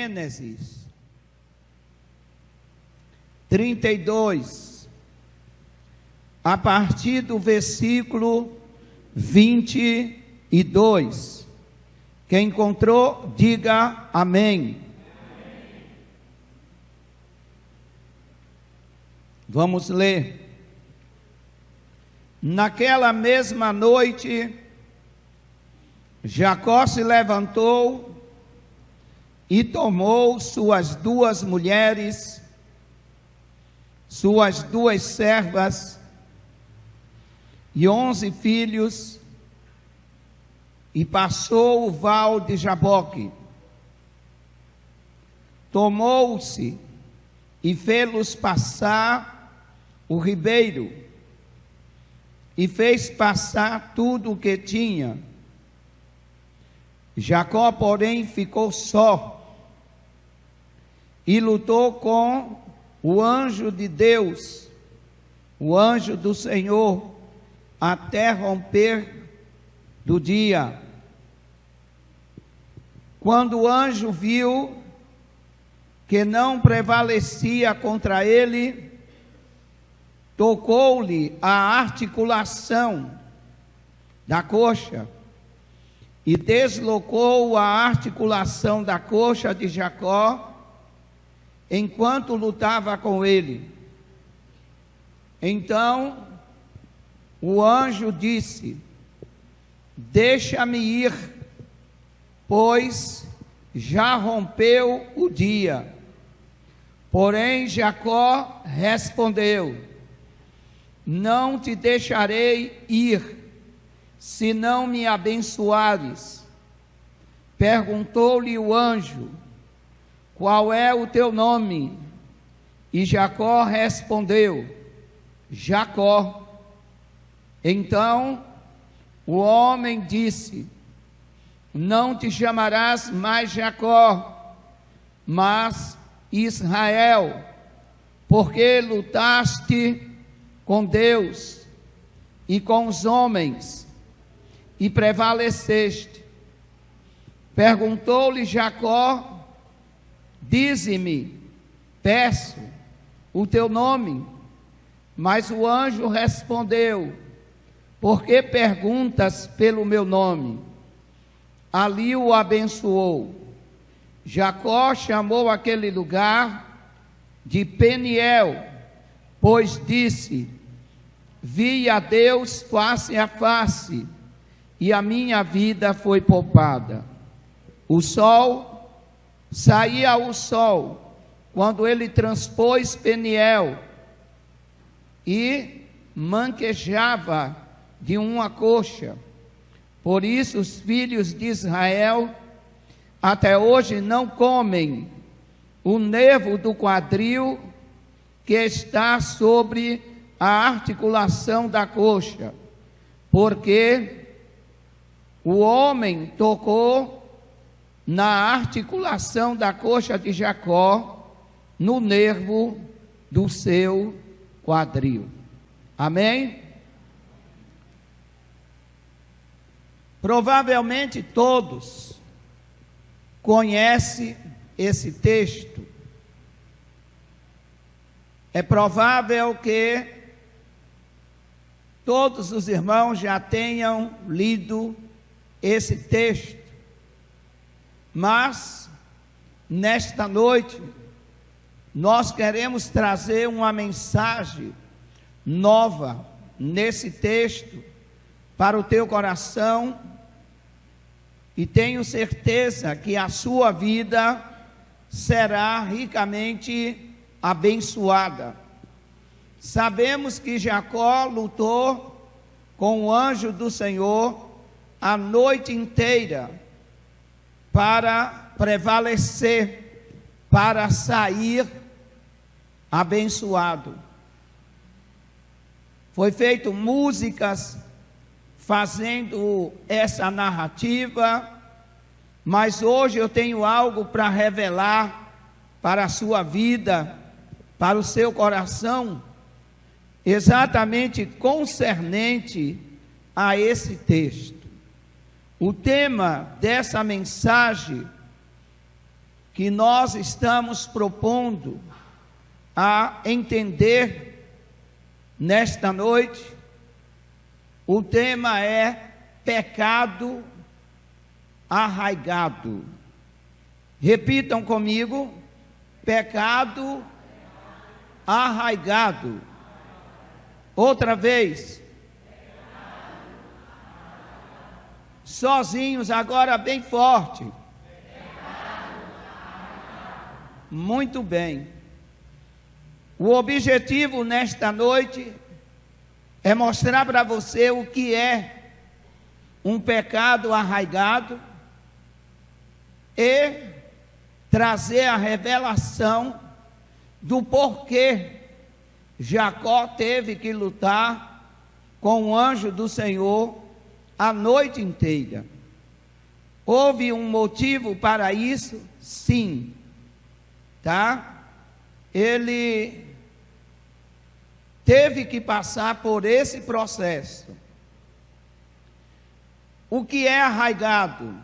Gênesis 32, a partir do versículo 22. Quem encontrou, diga amém. Vamos ler. Naquela mesma noite, Jacó se levantou e tomou suas 2 mulheres, suas 2 servas e 11 filhos, e passou o val de Jaboque. Tomou-se e fê-los passar o ribeiro, e fez passar tudo o que tinha. Jacó, porém, ficou só, e lutou com o anjo de Deus, o anjo do Senhor, até romper do dia. Quando o anjo viu que não prevalecia contra ele, tocou-lhe a articulação da coxa e deslocou a articulação da coxa de Jacó enquanto lutava com ele. Então o anjo disse: deixa-me ir, pois já rompeu o dia. Porém Jacó respondeu: não te deixarei ir, se não me abençoares. Perguntou-lhe o anjo: qual é o teu nome? E Jacó respondeu: Jacó. Então o homem disse: não te chamarás mais Jacó, mas Israel, porque lutaste com Deus e com os homens e prevaleceste. Perguntou-lhe Jacó: dize-me, peço, o teu nome. Mas o anjo respondeu: por que perguntas pelo meu nome? Ali o abençoou. Jacó chamou aquele lugar de Peniel, pois disse: vi a Deus face a face, e a minha vida foi poupada. Saía o sol, quando ele transpôs Peniel, e manquejava de uma coxa. Por isso os filhos de Israel até hoje não comem o nervo do quadril que está sobre a articulação da coxa, porque o homem tocou na articulação da coxa de Jacó, no nervo do seu quadril. Amém? Provavelmente todos conhecem esse texto. É provável que todos os irmãos já tenham lido esse texto. Mas, nesta noite, nós queremos trazer uma mensagem nova nesse texto para o teu coração, e tenho certeza que a sua vida será ricamente abençoada. Sabemos que Jacó lutou com o anjo do Senhor a noite inteira para prevalecer, para sair abençoado. Foi feito músicas fazendo essa narrativa, mas hoje eu tenho algo para revelar para a sua vida, para o seu coração, exatamente concernente a esse texto. O tema dessa mensagem que nós estamos propondo a entender nesta noite, o tema é pecado arraigado. Repitam comigo: pecado arraigado. Outra vez. Sozinhos, agora bem forte. Muito bem. O objetivo nesta noite é mostrar para você o que é um pecado arraigado e trazer a revelação do porquê Jacó teve que lutar com o anjo do Senhor a noite inteira. Houve um motivo para isso? Sim. Tá? Ele teve que passar por esse processo. O que é arraigado?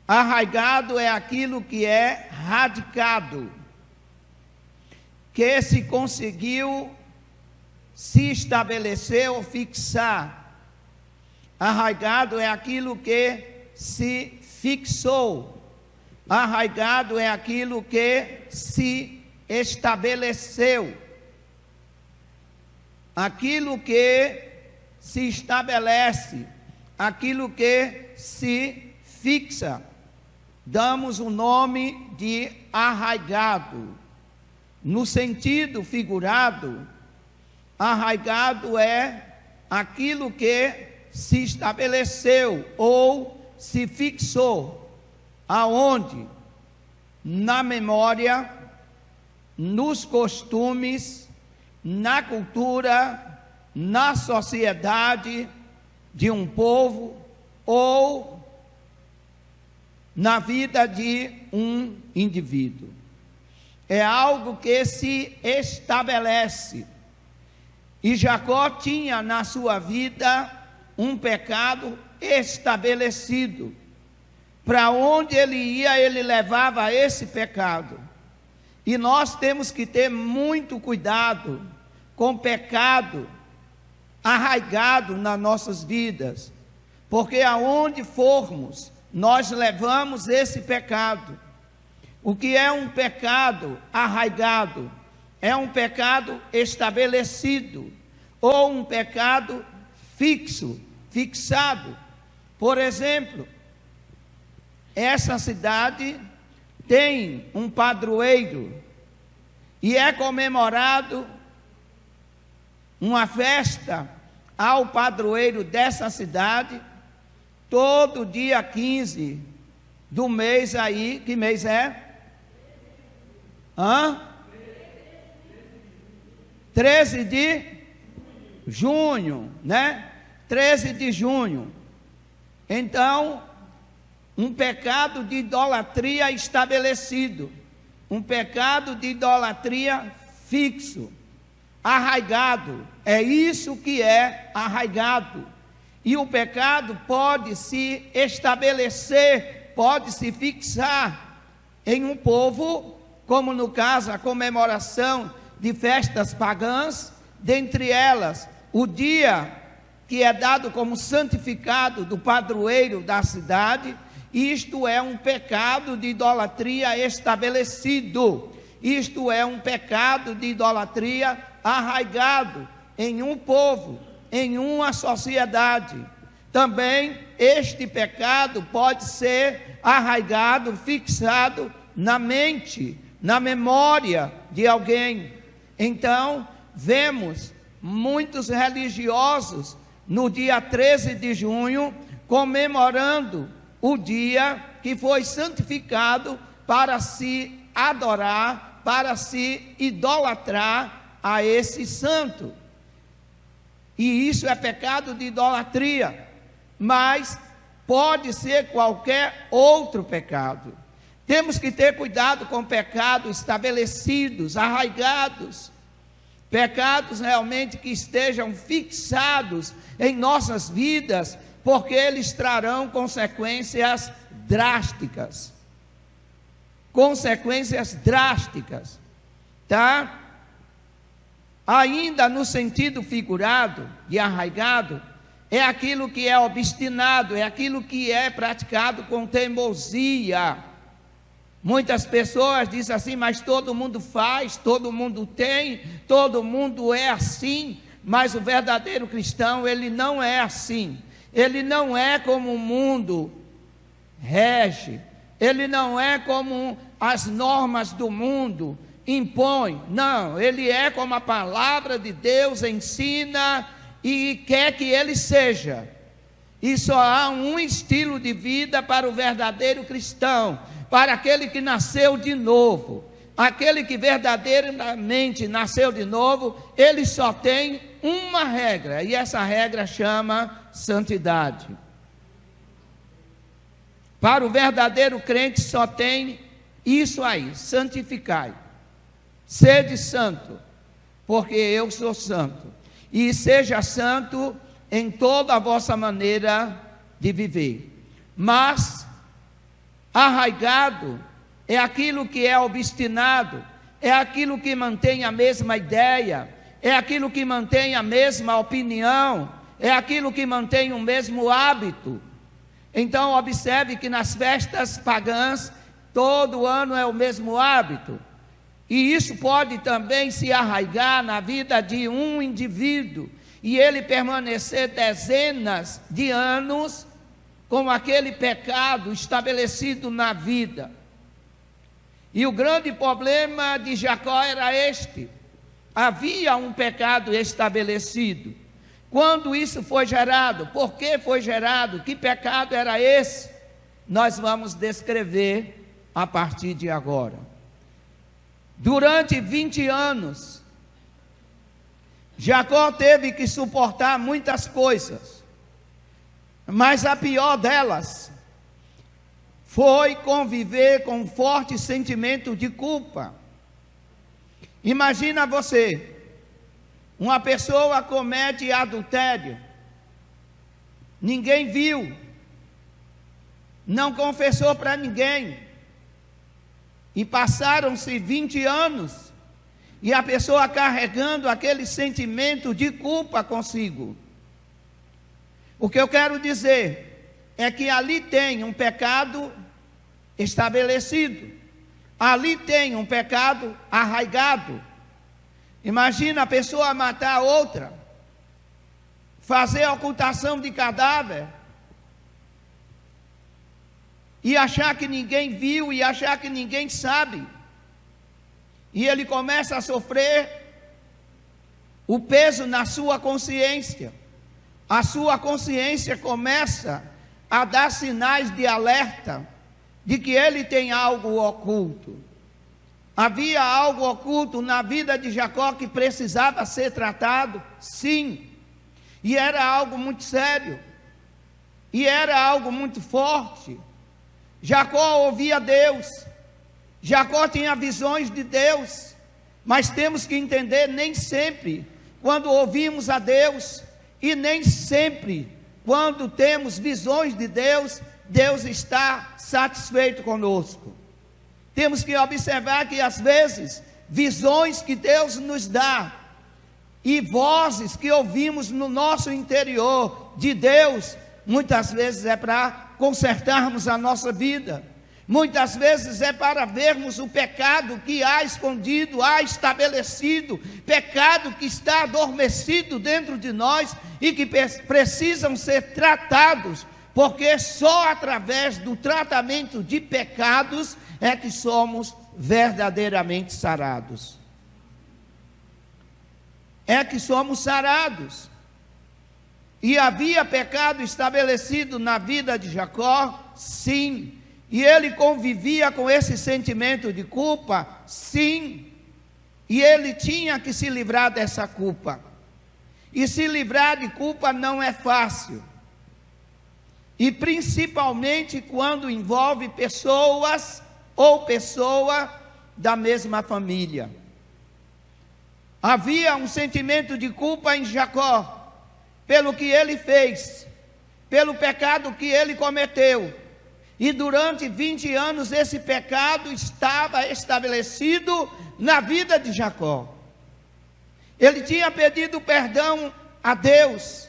Arraigado é aquilo que é radicado, que se conseguiu se estabelecer ou fixar. Arraigado é aquilo que se fixou. Arraigado é aquilo que se estabeleceu. Aquilo que se estabelece, aquilo que se fixa, damos o nome de arraigado. No sentido figurado, arraigado é aquilo que se estabeleceu ou se fixou. Aonde? Na memória, nos costumes, na cultura, na sociedade de um povo ou na vida de um indivíduo. É algo que se estabelece. E Jacó tinha na sua vida um pecado estabelecido. Para onde ele ia, ele levava esse pecado. E nós temos que ter muito cuidado com o pecado arraigado nas nossas vidas, porque aonde formos, nós levamos esse pecado. O que é um pecado arraigado? É um pecado estabelecido, ou um pecado fixado. Por exemplo, essa cidade tem um padroeiro e é comemorado uma festa ao padroeiro dessa cidade todo dia 15 do mês aí. Que mês é? 13 de junho, né? 13 de junho. Então, um pecado de idolatria estabelecido, um pecado de idolatria fixo, arraigado. É isso que é arraigado. E o pecado pode se estabelecer, pode se fixar em um povo, como no caso a comemoração de festas pagãs, dentre elas o dia que é dado como santificado do padroeiro da cidade. Isto é um pecado de idolatria estabelecido. Isto é um pecado de idolatria arraigado em um povo, em uma sociedade. Também este pecado pode ser arraigado, fixado na mente, na memória de alguém. Então, vemos muitos religiosos no dia 13 de junho comemorando o dia que foi santificado para se adorar, para se idolatrar a esse santo. E isso é pecado de idolatria, mas pode ser qualquer outro pecado. Temos que ter cuidado com pecados estabelecidos, arraigados, pecados realmente que estejam fixados em nossas vidas, porque eles trarão consequências drásticas. consequências drásticas, tá? Ainda no sentido figurado e arraigado, é aquilo que é obstinado, é aquilo que é praticado com teimosia. Muitas pessoas dizem assim, mas todo mundo faz, todo mundo tem, todo mundo é assim. Mas o verdadeiro cristão, ele não é assim. Ele não é como o mundo rege. Ele não é como as normas do mundo impõem. Não, ele é como a palavra de Deus ensina e quer que ele seja. E só há um estilo de vida para o verdadeiro cristão, para aquele que nasceu de novo. Aquele que verdadeiramente nasceu de novo, ele só tem uma regra, e essa regra chama santidade. Para o verdadeiro crente só tem isso aí: santificai, sede santo, porque eu sou santo, e seja santo em toda a vossa maneira de viver. Mas arraigado é aquilo que é obstinado, é aquilo que mantém a mesma ideia, é aquilo que mantém a mesma opinião, é aquilo que mantém o mesmo hábito. Então observe que nas festas pagãs, todo ano é o mesmo hábito. E isso pode também se arraigar na vida de um indivíduo, e ele permanecer dezenas de anos com aquele pecado estabelecido na vida. E o grande problema de Jacó era este: havia um pecado estabelecido. Quando isso foi gerado? Por que foi gerado? Que pecado era esse? Nós vamos descrever a partir de agora. Durante 20 anos, Jacó teve que suportar muitas coisas, mas a pior delas foi conviver com um forte sentimento de culpa. Imagina você, uma pessoa comete adultério, ninguém viu, não confessou para ninguém, e passaram-se 20 anos, e a pessoa carregando aquele sentimento de culpa consigo. O que eu quero dizer é que ali tem um pecado estabelecido, ali tem um pecado arraigado. Imagina a pessoa matar outra, fazer ocultação de cadáver, e achar que ninguém viu, e achar que ninguém sabe, e ele começa a sofrer o peso na sua consciência. A sua consciência começa a dar sinais de alerta de que ele tem algo oculto. Havia algo oculto na vida de Jacó que precisava ser tratado, sim, e era algo muito sério, e era algo muito forte. Jacó ouvia Deus, Jacó tinha visões de Deus, mas temos que entender, nem sempre quando ouvimos a Deus, e nem sempre quando temos visões de Deus, Deus está satisfeito conosco. Temos que observar que às vezes, visões que Deus nos dá, e vozes que ouvimos no nosso interior de Deus, muitas vezes é para consertarmos a nossa vida, muitas vezes é para vermos o pecado que há escondido, há estabelecido, pecado que está adormecido dentro de nós e que precisam ser tratados, porque só através do tratamento de pecados é que somos verdadeiramente sarados. É que somos sarados. E havia pecado estabelecido na vida de Jacó? Sim. E ele convivia com esse sentimento de culpa? Sim. E ele tinha que se livrar dessa culpa. E se livrar de culpa não é fácil. E principalmente quando envolve pessoas ou pessoa da mesma família. Havia um sentimento de culpa em Jacó, pelo que ele fez, pelo pecado que ele cometeu. E durante 20 anos esse pecado estava estabelecido na vida de Jacó. Ele tinha pedido perdão a Deus,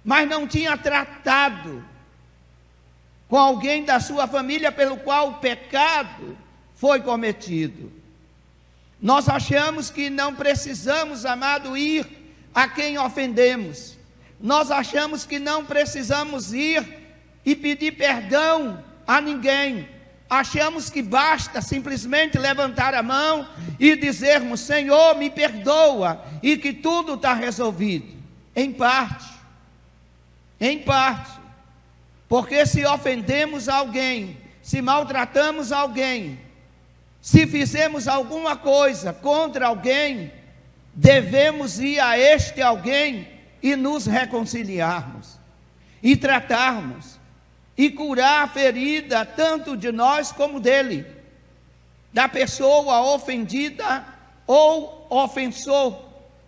mas não tinha tratado com alguém da sua família pelo qual o pecado foi cometido. Nós achamos que não precisamos, amado, ir a quem ofendemos. Nós achamos que não precisamos ir e pedir perdão a ninguém. Achamos que basta simplesmente levantar a mão e dizermos: Senhor, me perdoa, e que tudo está resolvido. Em parte. Porque se ofendemos alguém, se maltratamos alguém, se fizemos alguma coisa contra alguém, devemos ir a este alguém e nos reconciliarmos, e tratarmos, e curar a ferida tanto de nós como dele, da pessoa ofendida ou ofensor.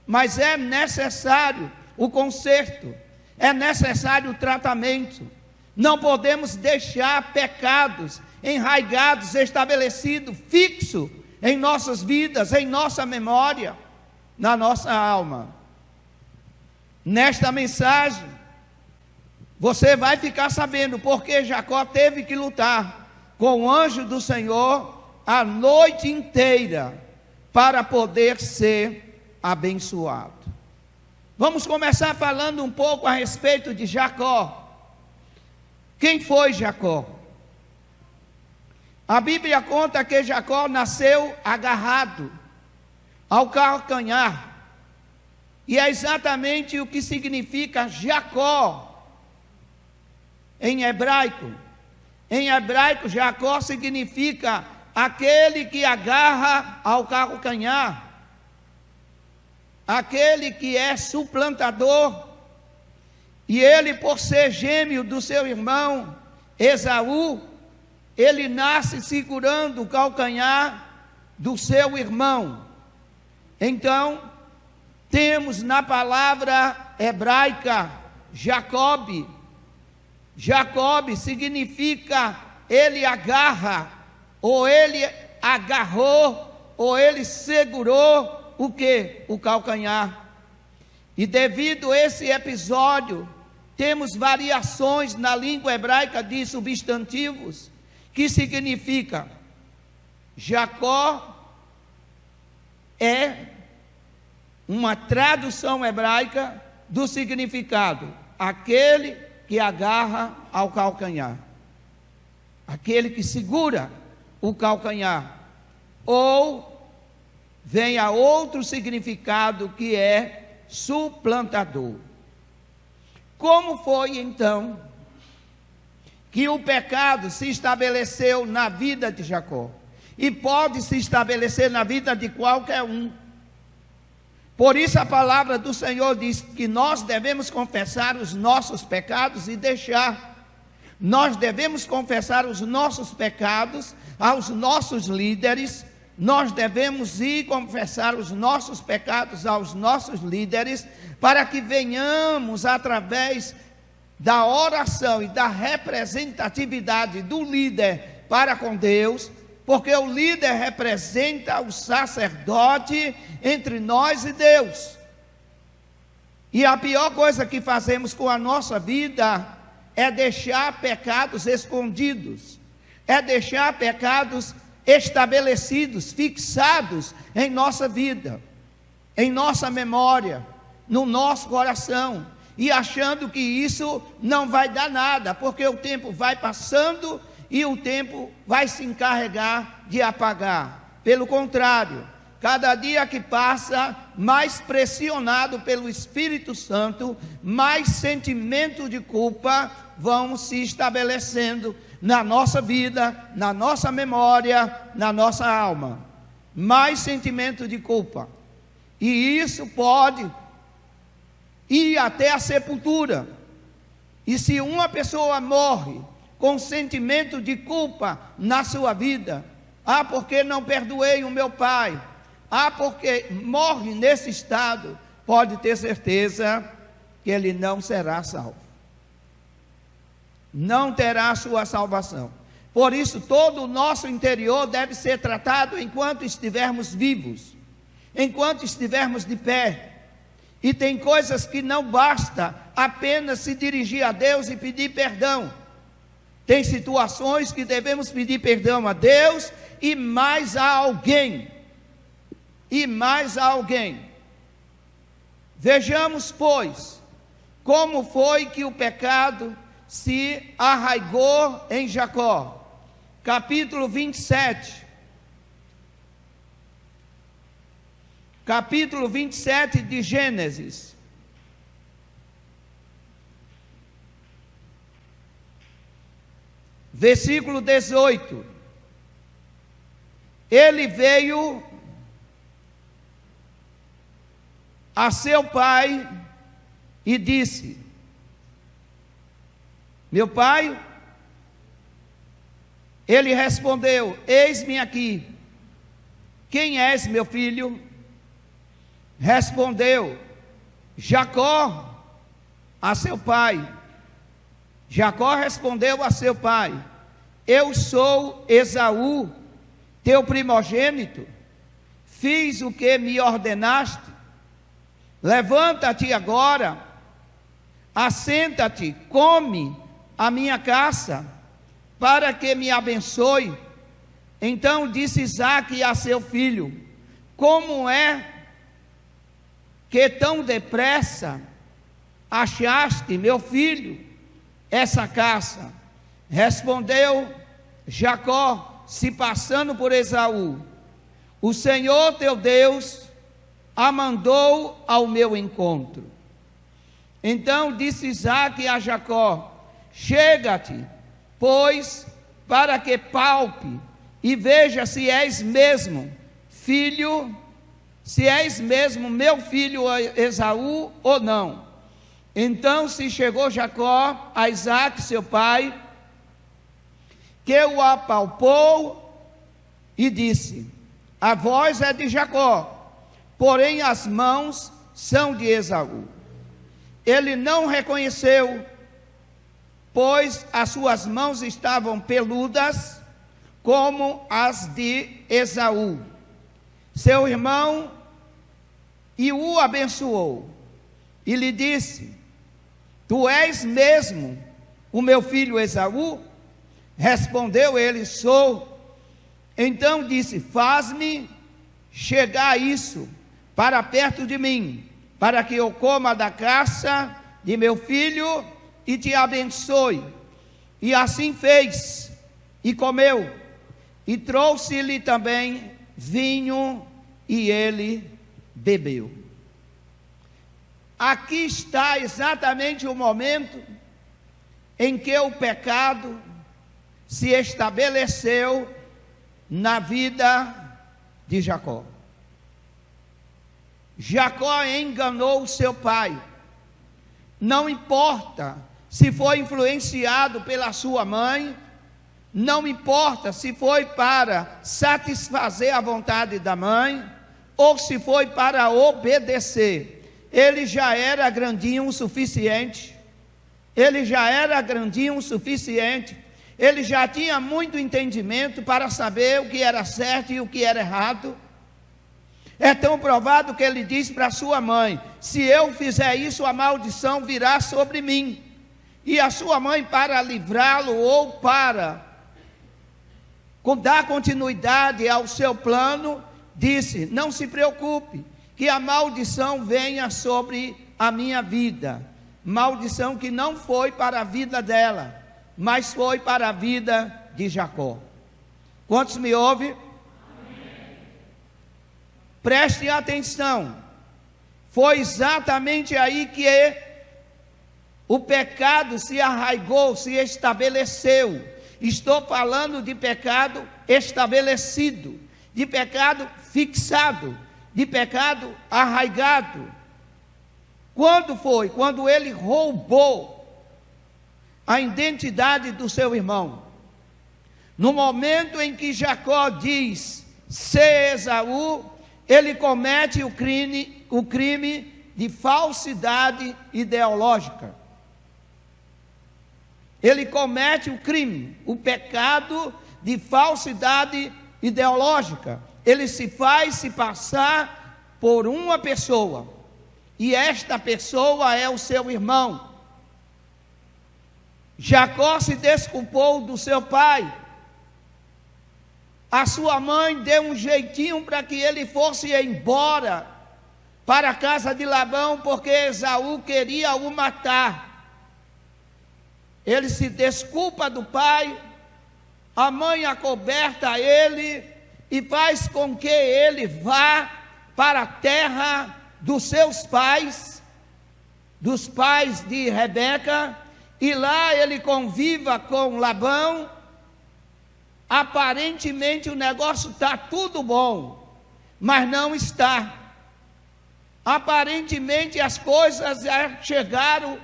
Mas é necessário o conserto, é necessário o tratamento. Não podemos deixar pecados enraigados, estabelecidos, fixos em nossas vidas, em nossa memória, na nossa alma. Nesta mensagem, você vai ficar sabendo porque Jacó teve que lutar com o anjo do Senhor a noite inteira para poder ser abençoado. Vamos começar falando um pouco a respeito de Jacó. Quem foi Jacó? A Bíblia conta que Jacó nasceu agarrado ao calcanhar. E é exatamente o que significa Jacó em hebraico. Em hebraico, Jacó significa aquele que agarra ao calcanhar, aquele que é suplantador. E ele, por ser gêmeo do seu irmão Esaú, ele nasce segurando o calcanhar do seu irmão. Então, temos na palavra hebraica Jacob. Jacob significa ele agarra, ou ele agarrou, ou ele segurou o quê? O calcanhar. E devido a esse episódio, temos variações na língua hebraica de substantivos, que significa Jacó é uma tradução hebraica do significado aquele que agarra ao calcanhar, aquele que segura o calcanhar, ou vem a outro significado que é suplantador. Como foi então que o pecado se estabeleceu na vida de Jacó? E pode se estabelecer na vida de qualquer um. Por isso a palavra do Senhor diz que nós devemos confessar os nossos pecados e deixar. Nós devemos confessar os nossos pecados aos nossos líderes. Nós devemos ir confessar os nossos pecados aos nossos líderes, para que venhamos, através da oração e da representatividade do líder para com Deus, porque o líder representa o sacerdote entre nós e Deus. E a pior coisa que fazemos com a nossa vida é deixar pecados escondidos, é deixar pecados estabelecidos, fixados em nossa vida, em nossa memória, no nosso coração, e achando que isso não vai dar nada, porque o tempo vai passando e o tempo vai se encarregar de apagar. Pelo contrário, cada dia que passa, mais pressionado pelo Espírito Santo, mais sentimento de culpa vão se estabelecendo na nossa vida, na nossa memória, na nossa alma. Mais sentimento de culpa. E isso pode ir até a sepultura. E se uma pessoa morre com sentimento de culpa na sua vida, porque não perdoei o meu pai, porque morre nesse estado, pode ter certeza que ele não será salvo. Não terá a sua salvação. Por isso, todo o nosso interior deve ser tratado enquanto estivermos vivos, enquanto estivermos de pé. E tem coisas que não basta apenas se dirigir a Deus e pedir perdão. Tem situações que devemos pedir perdão a Deus e mais a alguém. E mais a alguém. Vejamos, pois, como foi que o pecado se arraigou em Jacó. Capítulo 27. Capítulo 27 de Gênesis. Versículo 18. Ele veio a seu pai e disse: meu pai? Ele respondeu: eis-me aqui. Quem és, meu filho? Respondeu Jacó a seu pai. Jacó respondeu a seu pai: eu sou Esaú, teu primogênito. Fiz o que me ordenaste. Levanta-te agora, assenta-te, come a minha caça, para que me abençoe. Então disse Isaque a seu filho: como é que tão depressa achaste, meu filho, essa caça? Respondeu Jacó, se passando por Esaú: o Senhor teu Deus a mandou ao meu encontro. Então disse Isaque a Jacó: chega-te, pois, para que palpe e veja se és mesmo filho, se és mesmo meu filho Esaú ou não. Então se chegou Jacó a Isaque seu pai, que o apalpou e disse: a voz é de Jacó, porém as mãos são de Esaú. Ele não reconheceu, pois as suas mãos estavam peludas como as de Esaú, seu irmão, e o abençoou. E lhe disse: tu és mesmo o meu filho Esaú? Respondeu ele: sou. Então disse: faz-me chegar isso para perto de mim, para que eu coma da caça de meu filho e te abençoe. E assim fez, e comeu, e trouxe-lhe também vinho, e ele bebeu. Aqui está exatamente o momento em que o pecado se estabeleceu na vida de Jacó. Jacó enganou seu pai. Não importa se foi influenciado pela sua mãe, não importa se foi para satisfazer a vontade da mãe, ou se foi para obedecer. Ele já era grandinho o suficiente. Ele já era grandinho o suficiente. Ele já tinha muito entendimento para saber o que era certo e o que era errado. É tão provado que ele disse para sua mãe: se eu fizer isso, a maldição virá sobre mim. E a sua mãe, para livrá-lo ou para dar continuidade ao seu plano, disse: não se preocupe, que a maldição venha sobre a minha vida. Maldição que não foi para a vida dela, mas foi para a vida de Jacó. Quantos me ouvem? Preste atenção. Foi exatamente aí que o pecado se arraigou, se estabeleceu. Estou falando de pecado estabelecido, de pecado fixado, de pecado arraigado. Quando foi? Quando ele roubou a identidade do seu irmão. No momento em que Jacó diz ser Esaú, ele comete o crime de falsidade ideológica. ele comete o crime, o pecado de falsidade ideológica. Ele se faz se passar por uma pessoa, e esta pessoa é o seu irmão. Jacó se desculpou do seu pai. A sua mãe deu um jeitinho para que ele fosse embora para a casa de Labão, porque Esaú queria o matar. Ele se desculpa do pai, a mãe acoberta ele e faz com que ele vá para a terra dos seus pais, dos pais de Rebeca, e lá ele conviva com Labão. Aparentemente o negócio está tudo bom, mas não está. Aparentemente as coisas já chegaram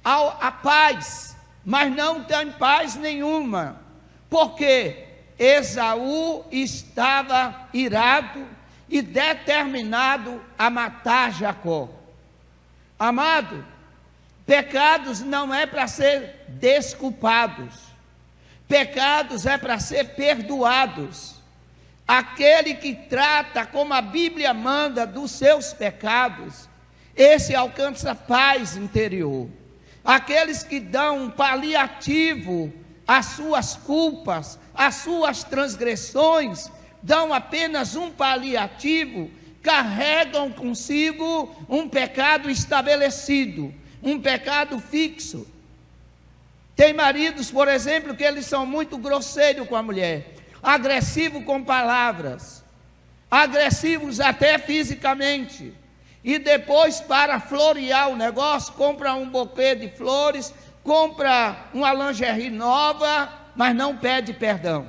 à paz, mas não tem paz nenhuma, porque Esaú estava irado e determinado a matar Jacó. Amado, pecados não é para ser desculpados, pecados é para ser perdoados. Aquele que trata como a Bíblia manda dos seus pecados, esse alcança paz interior. Aqueles que dão um paliativo às suas culpas, às suas transgressões, dão apenas um paliativo, carregam consigo um pecado estabelecido, um pecado fixo. Tem maridos, por exemplo, que eles são muito grosseiros com a mulher, agressivos com palavras, agressivos até fisicamente, e depois, para florear o negócio, compra um buquê de flores, compra uma lingerie nova, mas não pede perdão.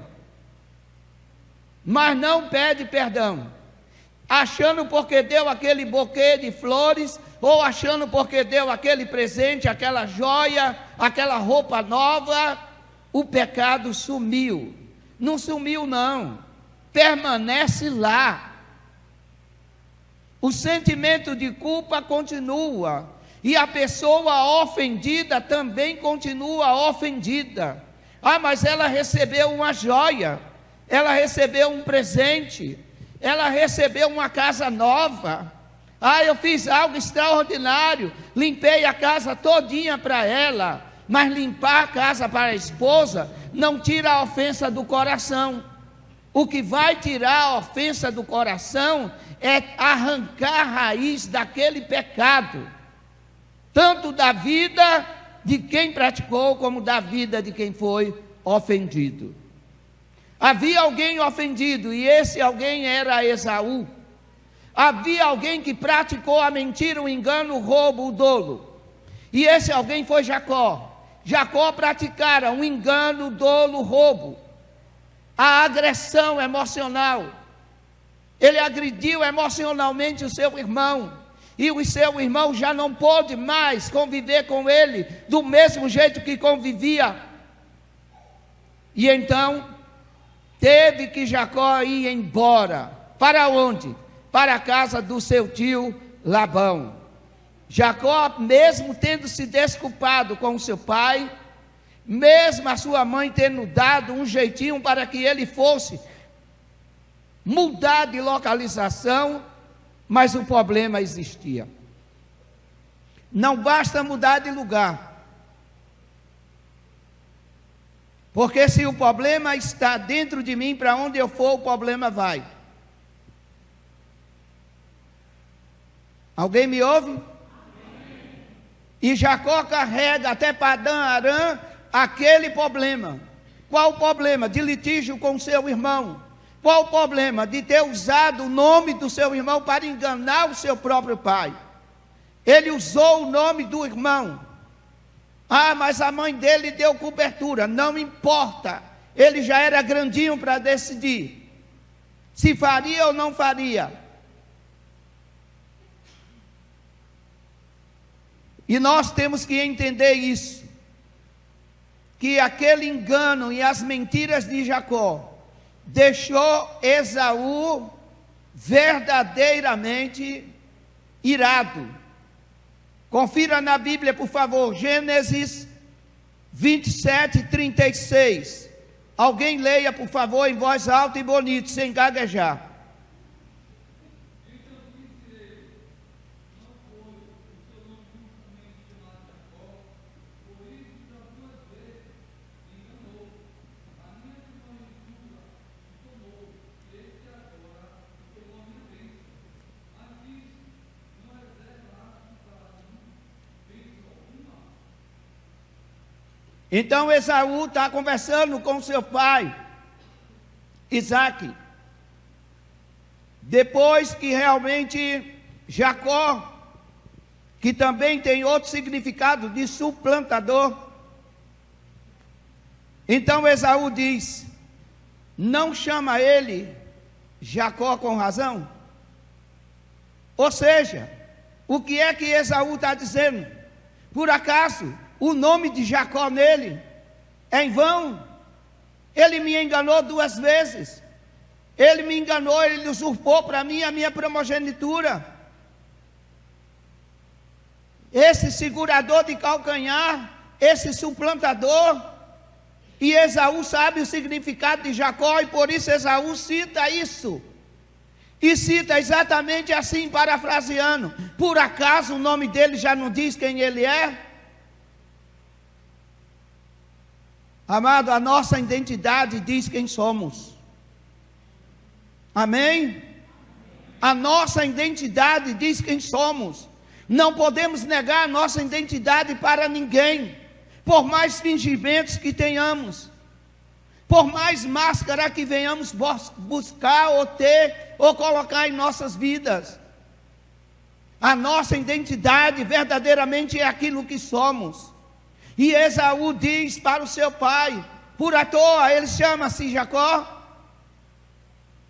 Mas não pede perdão, achando porque deu aquele buquê de flores, ou achando porque deu aquele presente, aquela joia, aquela roupa nova, o pecado sumiu. Não sumiu não, permanece lá. O sentimento de culpa continua, e a pessoa ofendida também continua ofendida. Ah, mas ela recebeu uma joia, ela recebeu um presente, ela recebeu uma casa nova. Ah, eu fiz algo extraordinário, limpei a casa todinha para ela. Mas limpar a casa para a esposa não tira a ofensa do coração. O que vai tirar a ofensa do coração é arrancar a raiz daquele pecado, tanto da vida de quem praticou, como da vida de quem foi ofendido. Havia alguém ofendido, e esse alguém era Esaú. Havia alguém que praticou a mentira, o engano, o roubo, o dolo, e esse alguém foi Jacó. Jacó praticara um engano, dolo, roubo, a agressão emocional. Ele agrediu emocionalmente o seu irmão, e o seu irmão já não pôde mais conviver com ele do mesmo jeito que convivia. E então teve que Jacó ir embora. Para onde? Para a casa do seu tio Labão. Jacó, mesmo tendo se desculpado com o seu pai, mesmo a sua mãe tendo dado um jeitinho para que ele fosse mudar de localização, mas o problema existia. Não basta mudar de lugar, porque se o problema está dentro de mim, para onde eu for o problema vai. Alguém me ouve? E Jacó carrega até Padã Arã aquele problema. Qual o problema? De litígio com seu irmão. Qual o problema? De ter usado o nome do seu irmão para enganar o seu próprio pai. Ele usou o nome do irmão. Ah, mas a mãe dele deu cobertura. Não importa. Ele já era grandinho para decidir se faria ou não faria. E nós temos que entender isso, que aquele engano e as mentiras de Jacó deixou Esaú verdadeiramente irado. Confira na Bíblia, por favor, Gênesis 27, 36. Alguém leia, por favor, em voz alta e bonito, sem gaguejar. Então Esaú está conversando com seu pai, Isaque. Depois que realmente Jacó, que também tem outro significado de suplantador. Então Esaú diz: não chama ele Jacó com razão? Ou seja, o que é que Esaú está dizendo? Por acaso o nome de Jacó nele é em vão? Ele me enganou 2 vezes. Ele me enganou, ele usurpou para mim a minha primogenitura. Esse segurador de calcanhar, esse suplantador. E Esaú sabe o significado de Jacó, e por isso Esaú cita isso. E cita exatamente assim, parafraseando: por acaso o nome dele já não diz quem ele é? Amado, a nossa identidade diz quem somos. Amém? A nossa identidade diz quem somos. Não podemos negar a nossa identidade para ninguém, por mais fingimentos que tenhamos, por mais máscara que venhamos buscar ou ter ou colocar em nossas vidas. A nossa identidade verdadeiramente é aquilo que somos. E Esaú diz para o seu pai: por à toa ele chama-se Jacó?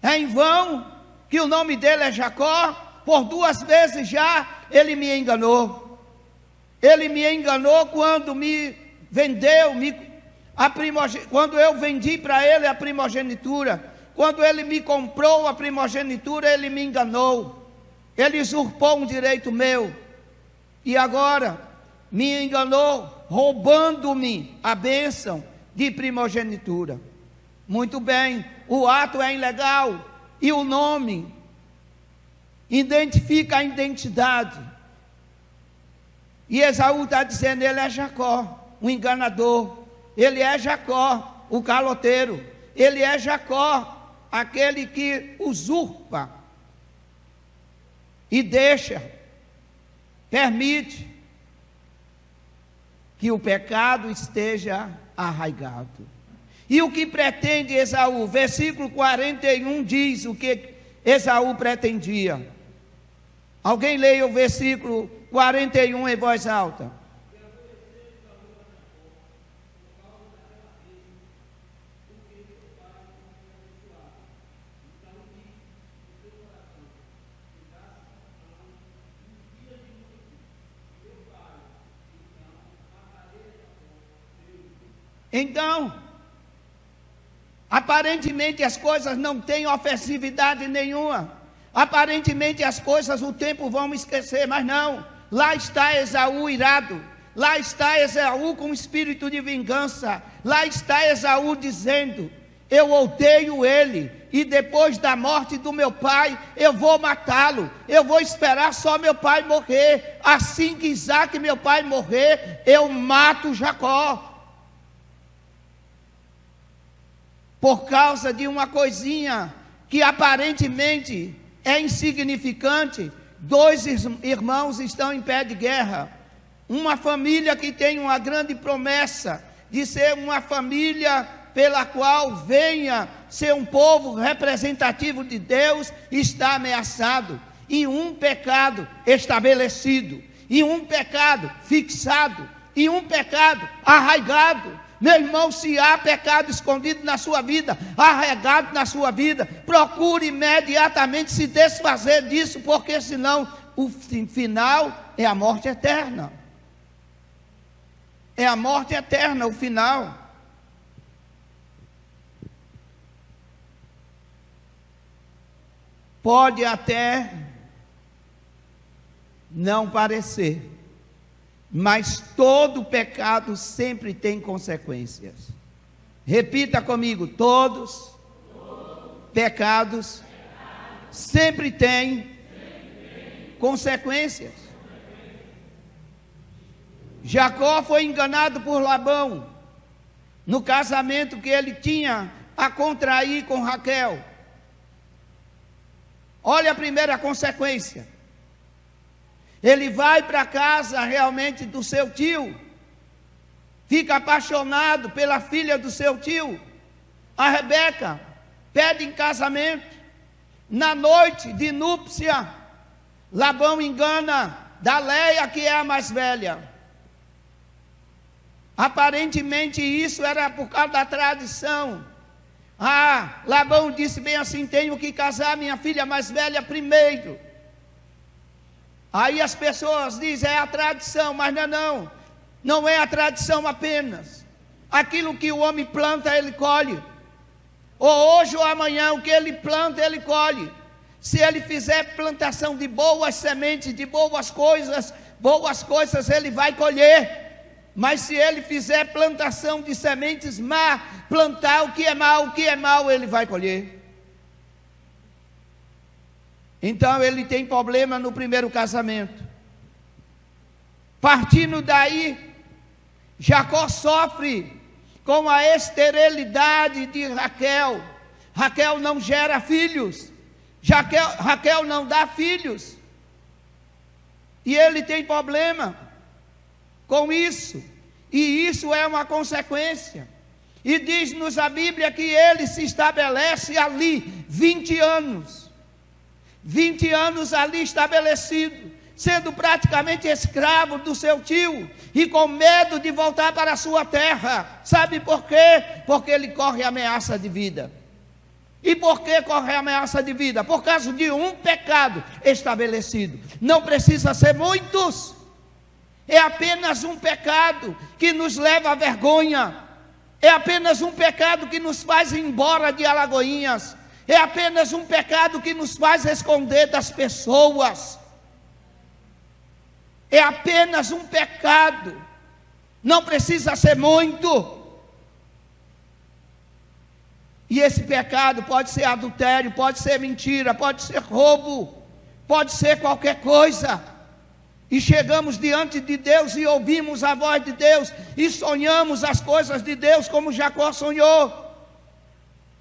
É em vão que o nome dele é Jacó? Por 2 vezes já ele me enganou. Ele me enganou quando me vendeu, quando eu vendi para ele a primogenitura. Quando ele me comprou a primogenitura, ele me enganou. Ele usurpou um direito meu. E agora me enganou, roubando-me a bênção de primogenitura. Muito bem, o ato é ilegal, e o nome identifica a identidade. E Esaú está dizendo: ele é Jacó, o enganador. Ele é Jacó, o caloteiro. Ele é Jacó, aquele que usurpa e permite que o pecado esteja arraigado. E o que pretende Esaú? Versículo 41 diz o que Esaú pretendia. Alguém leia o versículo 41 em voz alta. Então, aparentemente as coisas não têm ofensividade nenhuma. Aparentemente as coisas o tempo vão esquecer, mas não. Lá está Esaú irado. Lá está Esaú com espírito de vingança. Lá está Esaú dizendo: eu odeio ele, e depois da morte do meu pai eu vou matá-lo. Eu vou esperar só meu pai morrer. Assim que Isaque, meu pai, morrer, eu mato Jacó. Por causa de uma coisinha que aparentemente é insignificante, 2 irmãos estão em pé de guerra. Uma família que tem uma grande promessa de ser uma família pela qual venha ser um povo representativo de Deus, está ameaçado. E um pecado estabelecido, e um pecado fixado, e um pecado arraigado. Meu irmão, se há pecado escondido na sua vida, arraigado na sua vida, procure imediatamente se desfazer disso, porque senão o final é a morte eterna. É a morte eterna o final. Pode até não parecer, Mas todo pecado sempre tem consequências. Repita comigo: todos pecados sempre têm consequências. Jacó foi enganado por Labão no casamento que ele tinha a contrair com Raquel. Olha a primeira consequência. Ele vai para a casa realmente do seu tio, fica apaixonado pela filha do seu tio, a Rebeca, pede em casamento. Na noite de núpcia, Labão engana da Leia, que é a mais velha. Aparentemente isso era por causa da tradição. Labão disse bem assim: tenho que casar minha filha mais velha primeiro. Aí as pessoas dizem: é a tradição, mas não é a tradição apenas. Aquilo que o homem planta, ele colhe. Ou hoje ou amanhã, o que ele planta, ele colhe. Se ele fizer plantação de boas sementes, de boas coisas ele vai colher. Mas se ele fizer plantação de sementes má, plantar o que é mal, ele vai colher. Então ele tem problema no primeiro casamento. Partindo daí, Jacó sofre com a esterilidade de Raquel. Raquel não gera filhos. Raquel não dá filhos. E ele tem problema com isso. E isso é uma consequência. E diz-nos a Bíblia que ele se estabelece ali 20 anos. 20 anos ali estabelecido, sendo praticamente escravo do seu tio e com medo de voltar para a sua terra. Sabe por quê? Porque ele corre ameaça de vida. E por que corre ameaça de vida? Por causa de um pecado estabelecido. Não precisa ser muitos. É apenas um pecado que nos leva à vergonha. É apenas um pecado que nos faz ir embora de Alagoinhas. É apenas um pecado que nos faz esconder das pessoas. É apenas um pecado. Não precisa ser muito. E esse pecado pode ser adultério, pode ser mentira, pode ser roubo, pode ser qualquer coisa. E chegamos diante de Deus e ouvimos a voz de Deus e sonhamos as coisas de Deus como Jacó sonhou.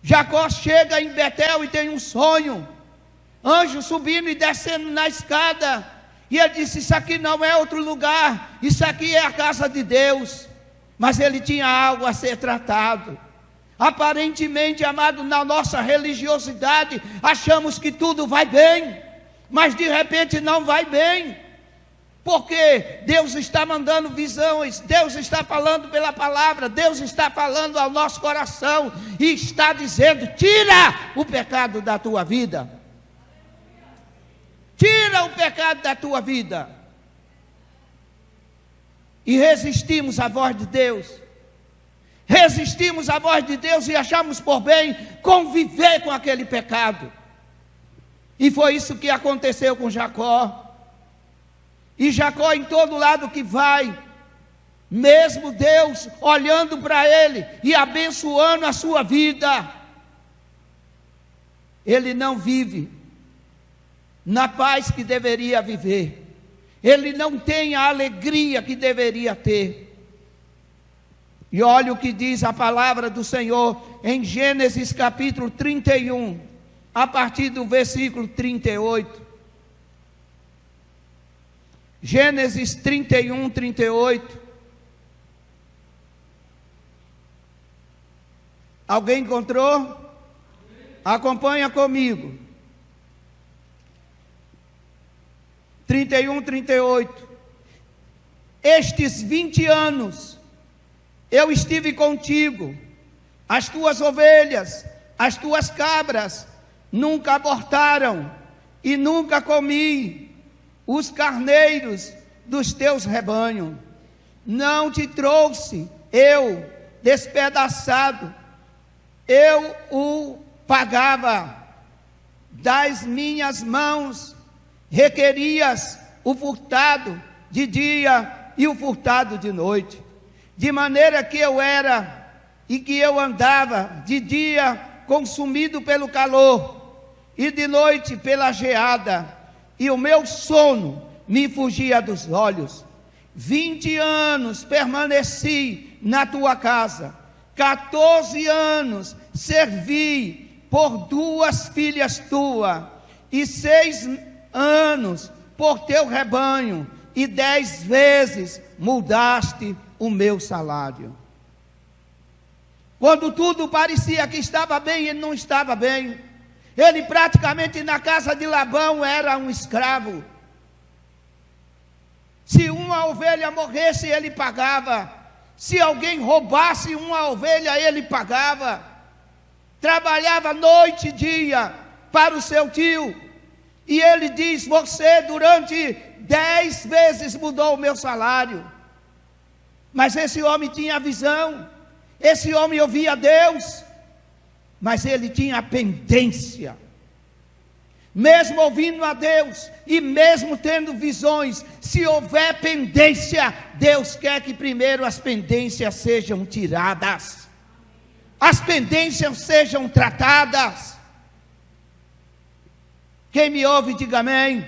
Jacó chega em Betel e tem um sonho, anjo subindo e descendo na escada, e ele disse: isso aqui não é outro lugar, isso aqui é a casa de Deus. Mas ele tinha algo a ser tratado. Aparentemente, amado, na nossa religiosidade, achamos que tudo vai bem, mas de repente não vai bem. Porque Deus está mandando visões, Deus está falando pela palavra, Deus está falando ao nosso coração e está dizendo: tira o pecado da tua vida. Tira o pecado da tua vida. E resistimos à voz de Deus. Resistimos à voz de Deus e achamos por bem conviver com aquele pecado. E foi isso que aconteceu com Jacó. E Jacó, em todo lado que vai, mesmo Deus olhando para ele e abençoando a sua vida, ele não vive na paz que deveria viver. Ele não tem a alegria que deveria ter. E olha o que diz a palavra do Senhor em Gênesis capítulo 31, a partir do versículo 38. Gênesis 31, 38. Alguém encontrou? Acompanha comigo. 31, 38. Estes 20 anos eu estive contigo, as tuas ovelhas, as tuas cabras nunca abortaram, e nunca comi os carneiros dos teus rebanhos. Não te trouxe eu despedaçado, eu o pagava das minhas mãos, requerias o furtado de dia e o furtado de noite. De maneira que eu era e que eu andava de dia consumido pelo calor e de noite pela geada, e o meu sono me fugia dos olhos. 20 anos permaneci na tua casa, 14 anos servi por 2 filhas tuas, e 6 anos por teu rebanho, e 10 vezes mudaste o meu salário. Quando tudo parecia que estava bem, ele não estava bem. Ele praticamente na casa de Labão era um escravo. Se uma ovelha morresse, ele pagava. Se alguém roubasse uma ovelha, ele pagava. Trabalhava noite e dia para o seu tio. E ele diz: você durante 10 vezes mudou o meu salário. Mas esse homem tinha visão. Esse homem ouvia Deus. Mas ele tinha pendência. Mesmo ouvindo a Deus e mesmo tendo visões, se houver pendência, Deus quer que primeiro as pendências sejam tiradas, as pendências sejam tratadas. Quem me ouve, diga amém.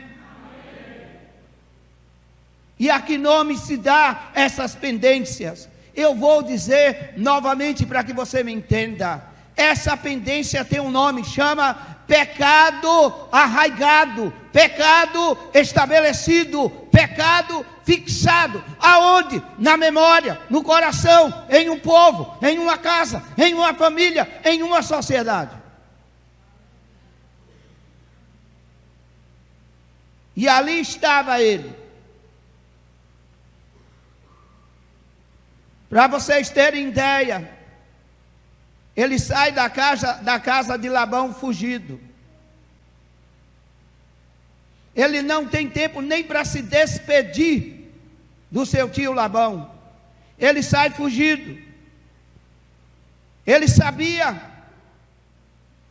E a que nome se dá essas pendências? Eu vou dizer novamente para que você me entenda. Essa pendência tem um nome, chama pecado arraigado, pecado estabelecido, pecado fixado. Aonde? Na memória, no coração, em um povo, em uma casa, em uma família, em uma sociedade. E ali estava ele. Para vocês terem ideia, ele sai da casa de Labão fugido. Ele não tem tempo nem para se despedir do seu tio Labão. Ele sai fugido. Ele sabia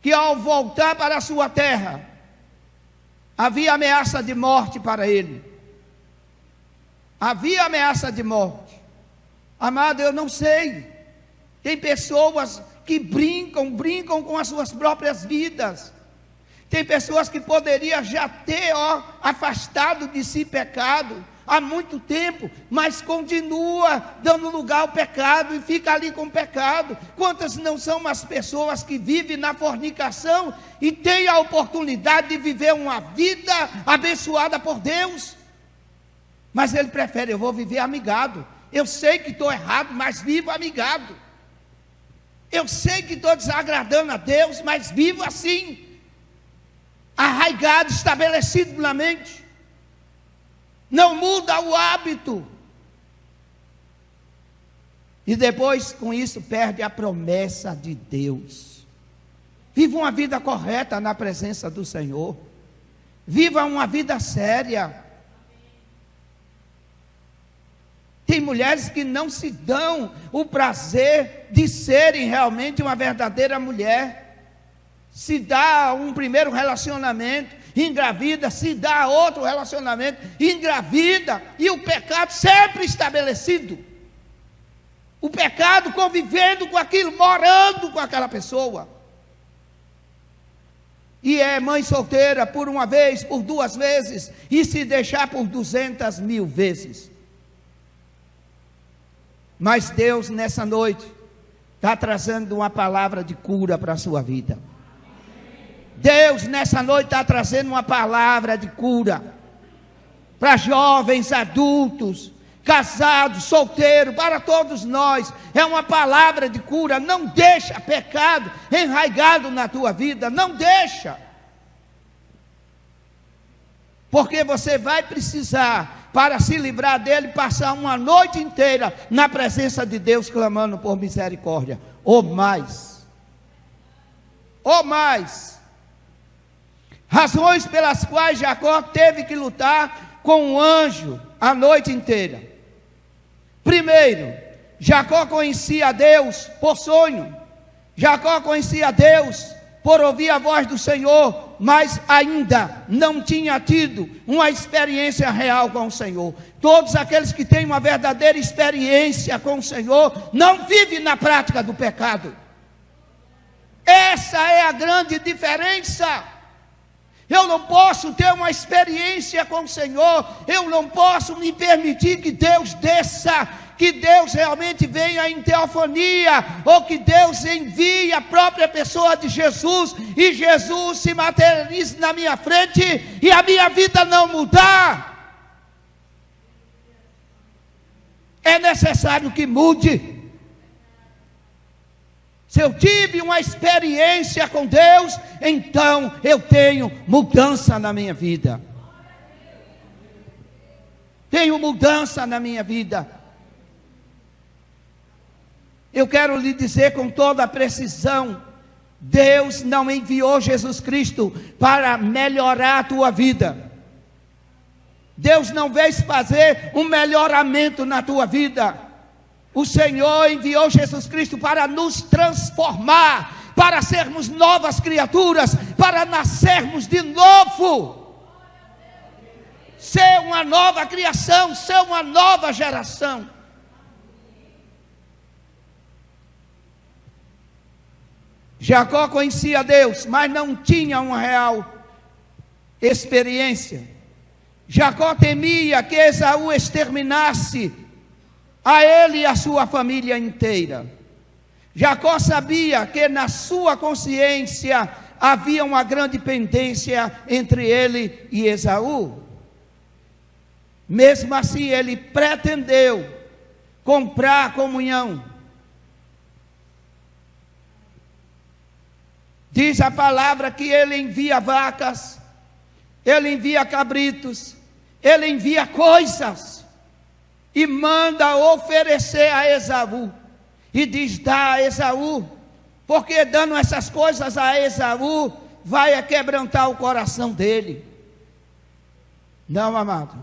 que ao voltar para a sua terra, havia ameaça de morte para ele. Havia ameaça de morte. Amado, eu não sei. Tem pessoas que brincam com as suas próprias vidas. Tem pessoas que poderiam já ter afastado de si pecado há muito tempo, mas continua dando lugar ao pecado e fica ali com o pecado. Quantas não são as pessoas que vivem na fornicação e têm a oportunidade de viver uma vida abençoada por Deus, mas ele prefere: eu vou viver amigado. Eu sei que estou errado, mas vivo amigado. Eu sei que estou desagradando a Deus, mas vivo assim, arraigado, estabelecido na mente. Não muda o hábito. E depois, com isso, perde a promessa de Deus. Viva uma vida correta na presença do Senhor. Viva uma vida séria. Tem mulheres que não se dão o prazer de serem realmente uma verdadeira mulher. Se dá um primeiro relacionamento, engravida, se dá outro relacionamento, engravida, e o pecado sempre estabelecido. O pecado convivendo com aquilo, morando com aquela pessoa. E é mãe solteira por uma vez, por 2 vezes, e se deixar por 200.000 vezes. Mas Deus nessa noite está trazendo uma palavra de cura para a sua vida. Deus nessa noite está trazendo uma palavra de cura para jovens, adultos, casados, solteiros, para todos nós. É uma palavra de cura. Não deixa pecado enraizado na tua vida, não deixa. Porque você vai precisar, para se livrar dele, passar uma noite inteira na presença de Deus, clamando por misericórdia, ou mais. Ou mais. Razões pelas quais Jacó teve que lutar com um anjo a noite inteira. Primeiro, Jacó conhecia a Deus por sonho. Jacó conhecia a Deus por ouvir a voz do Senhor, mas ainda não tinha tido uma experiência real com o Senhor. Todos aqueles que têm uma verdadeira experiência com o Senhor não vivem na prática do pecado. Essa é a grande diferença. Eu não posso ter uma experiência com o Senhor, eu não posso me permitir que Deus desça, que Deus realmente venha em teofonia, ou que Deus envie a própria pessoa de Jesus, e Jesus se materialize na minha frente, e a minha vida não mudar. É necessário que mude. Se eu tive uma experiência com Deus, então eu tenho mudança na minha vida. Tenho mudança na minha vida. Eu quero lhe dizer com toda a precisão: Deus não enviou Jesus Cristo para melhorar a tua vida. Deus não veio fazer um melhoramento na tua vida. O Senhor enviou Jesus Cristo para nos transformar, para sermos novas criaturas, para nascermos de novo, ser uma nova criação, ser uma nova geração. Jacó conhecia Deus, mas não tinha uma real experiência. Jacó temia que Esaú exterminasse a ele e a sua família inteira. Jacó sabia que na sua consciência havia uma grande pendência entre ele e Esaú. Mesmo assim, ele pretendeu comprar a comunhão. Diz a palavra que ele envia vacas, ele envia cabritos, ele envia coisas, e manda oferecer a Esaú, e diz: dá a Esaú, porque dando essas coisas a Esaú, vai quebrantar o coração dele. Não, amado,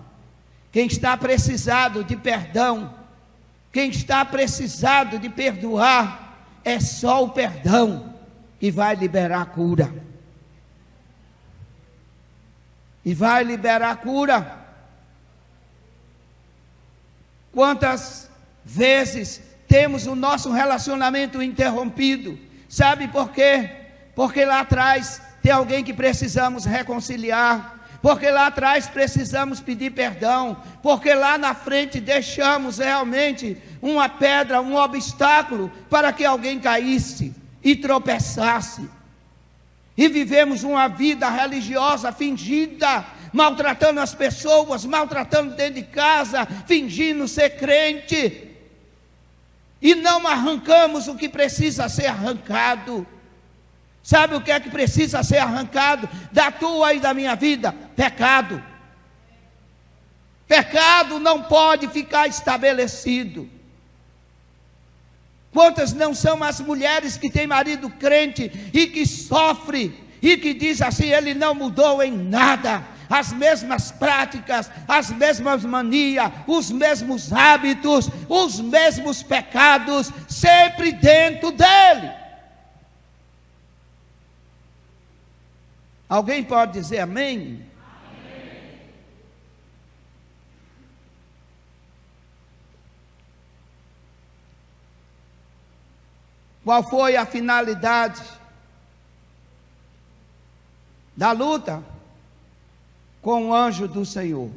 quem está precisado de perdão, quem está precisado de perdoar, é só o perdão que vai liberar a cura, e vai liberar a cura. Quantas vezes temos o nosso relacionamento interrompido? Sabe por quê? Porque lá atrás tem alguém que precisamos reconciliar, porque lá atrás precisamos pedir perdão, porque lá na frente deixamos realmente uma pedra, um obstáculo para que alguém caísse e tropeçasse, e vivemos uma vida religiosa fingida, maltratando as pessoas, maltratando dentro de casa, fingindo ser crente, e não arrancamos o que precisa ser arrancado. Sabe o que é que precisa ser arrancado da tua e da minha vida? Pecado. Pecado não pode ficar estabelecido. Quantas não são as mulheres que têm marido crente e que sofre, e que diz assim: ele não mudou em nada, as mesmas práticas, as mesmas manias, os mesmos hábitos, os mesmos pecados, sempre dentro dele. Alguém pode dizer amém? Amém. Qual foi a finalidade da luta com o anjo do Senhor?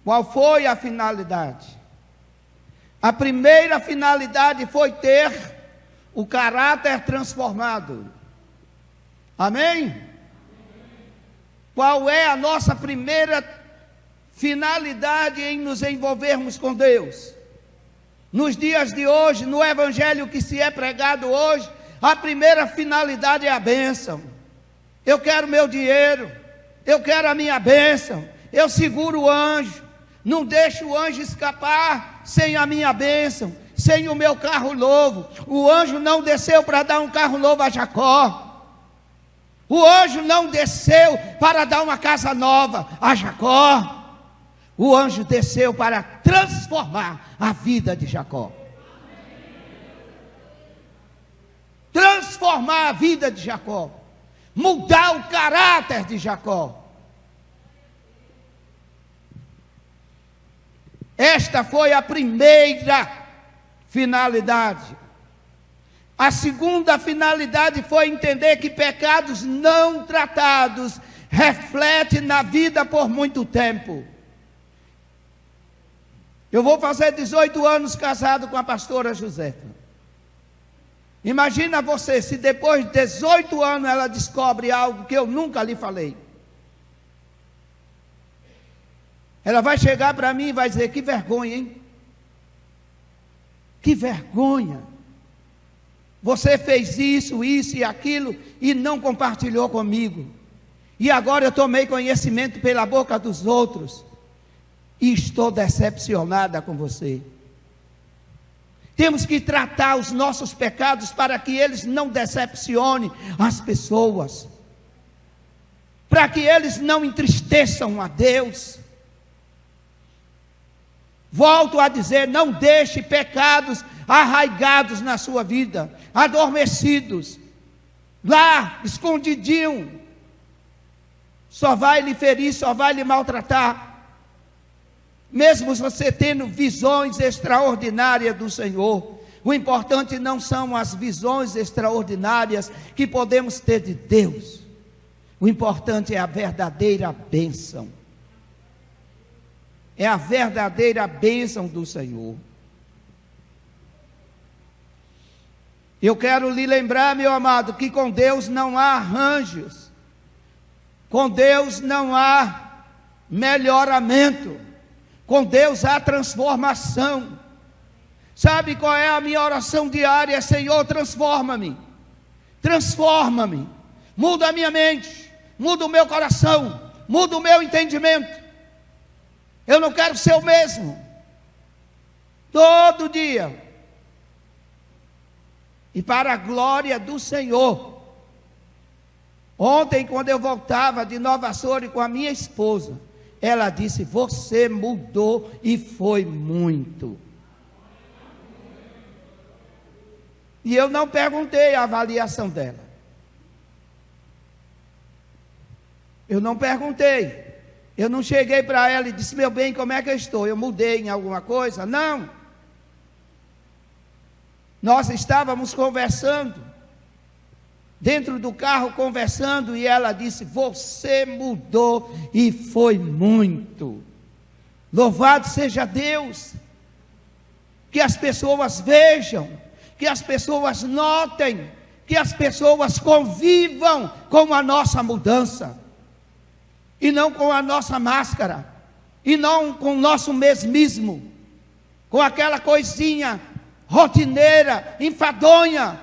Qual foi a finalidade? A primeira finalidade foi ter o caráter transformado. Amém? Qual é a nossa primeira finalidade em nos envolvermos com Deus? Nos dias de hoje, no evangelho que se é pregado hoje, a primeira finalidade é a bênção. Eu quero meu dinheiro, eu quero a minha bênção, eu seguro o anjo, não deixo o anjo escapar sem a minha bênção, sem o meu carro novo. O anjo não desceu para dar um carro novo a Jacó, o anjo não desceu para dar uma casa nova a Jacó, o anjo desceu para transformar a vida de Jacó, transformar a vida de Jacó, mudar o caráter de Jacó. Esta foi a primeira finalidade. A segunda finalidade foi entender que pecados não tratados refletem na vida por muito tempo. Eu vou fazer 18 anos casado com a pastora Josefa. Imagina você, se depois de 18 anos ela descobre algo que eu nunca lhe falei. Ela vai chegar para mim e vai dizer: que vergonha, hein? Que vergonha. Você fez isso, isso e aquilo e não compartilhou comigo. E agora eu tomei conhecimento pela boca dos outros e estou decepcionada com você. Temos que tratar os nossos pecados para que eles não decepcionem as pessoas, para que eles não entristeçam a Deus. Volto a dizer, não deixe pecados arraigados na sua vida, adormecidos, lá, escondidinho, só vai lhe ferir, só vai lhe maltratar. Mesmo você tendo visões extraordinárias do Senhor, o importante não são as visões extraordinárias que podemos ter de Deus, o importante é a verdadeira bênção. É a verdadeira bênção do Senhor. Eu quero lhe lembrar, meu amado, que com Deus não há arranjos, com Deus não há melhoramento, com Deus há transformação. Sabe qual é a minha oração diária? Senhor, transforma-me, transforma-me, muda a minha mente, muda o meu coração, muda o meu entendimento. Eu não quero ser o mesmo, todo dia. E para a glória do Senhor, ontem quando eu voltava de Nova Açores com a minha esposa, ela disse: você mudou e foi muito. E eu não perguntei a avaliação dela. Eu não perguntei. Eu não cheguei para ela e disse: meu bem, como é que eu estou? Eu mudei em alguma coisa? Não. Nós estávamos conversando, dentro do carro conversando, e ela disse: você mudou e foi muito. Louvado seja Deus. Que as pessoas vejam, que as pessoas notem, que as pessoas convivam com a nossa mudança, e não com a nossa máscara, e não com o nosso mesmismo, com aquela coisinha rotineira, enfadonha,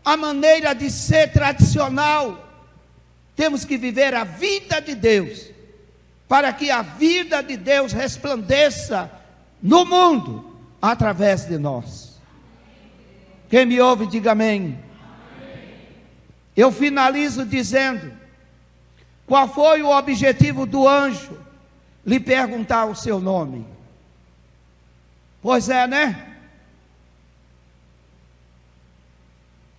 a maneira de ser tradicional. Temos que viver a vida de Deus, para que a vida de Deus resplandeça no mundo, através de nós. Quem me ouve, diga amém. Eu finalizo dizendo: qual foi o objetivo do anjo lhe perguntar o seu nome? Pois é, né?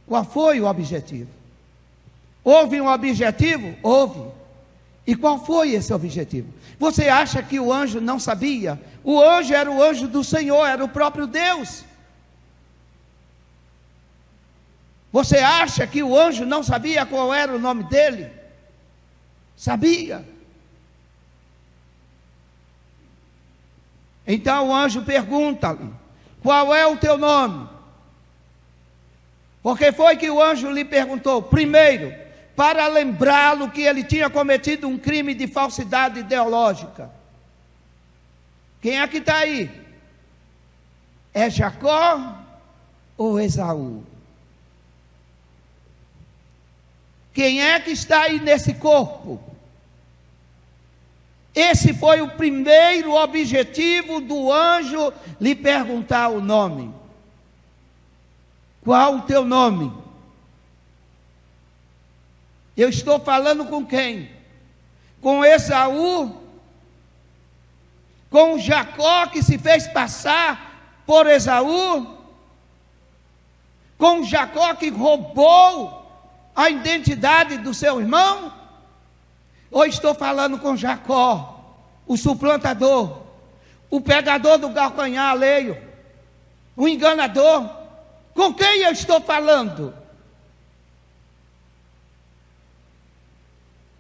Qual foi o objetivo? Houve um objetivo? Houve. E qual foi esse objetivo? Você acha que o anjo não sabia? O anjo era o anjo do Senhor, era o próprio Deus. Você acha que o anjo não sabia qual era o nome dele? Sabia. Então o anjo pergunta-lhe: qual é o teu nome? Porque foi que o anjo lhe perguntou? Primeiro, para lembrá-lo que ele tinha cometido um crime de falsidade ideológica. Quem é que está aí? É Jacó ou Esaú? Quem é que está aí nesse corpo? Esse foi o primeiro objetivo do anjo lhe perguntar o nome. Qual o teu nome? Eu estou falando com quem? Com Esaú? Com Jacó, que se fez passar por Esaú? Com Jacó, que roubou a identidade do seu irmão? Ou estou falando com Jacó, o suplantador, o pegador do calcanhar alheio, o enganador. Com quem eu estou falando?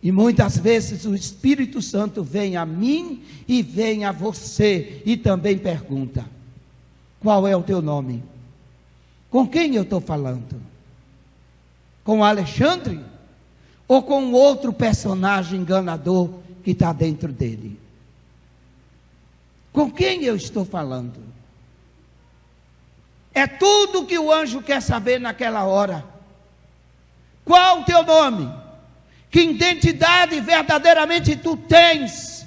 E muitas vezes o Espírito Santo vem a mim e vem a você e também pergunta: qual é o teu nome? Com quem eu estou falando? Com Alexandre? Ou com outro personagem enganador que está dentro dele? Com quem eu estou falando? É tudo que o anjo quer saber naquela hora. Qual o teu nome? Que identidade verdadeiramente tu tens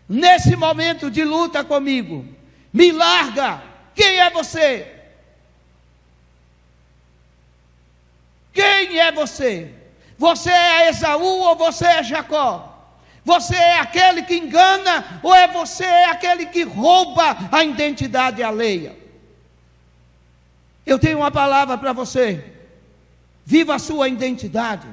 nesse momento de luta comigo? Me larga. Quem é você? Quem é você? Você é Esaú ou você é Jacó? Você é aquele que engana ou você é aquele que rouba a identidade alheia? Eu tenho uma palavra para você. Viva a sua identidade.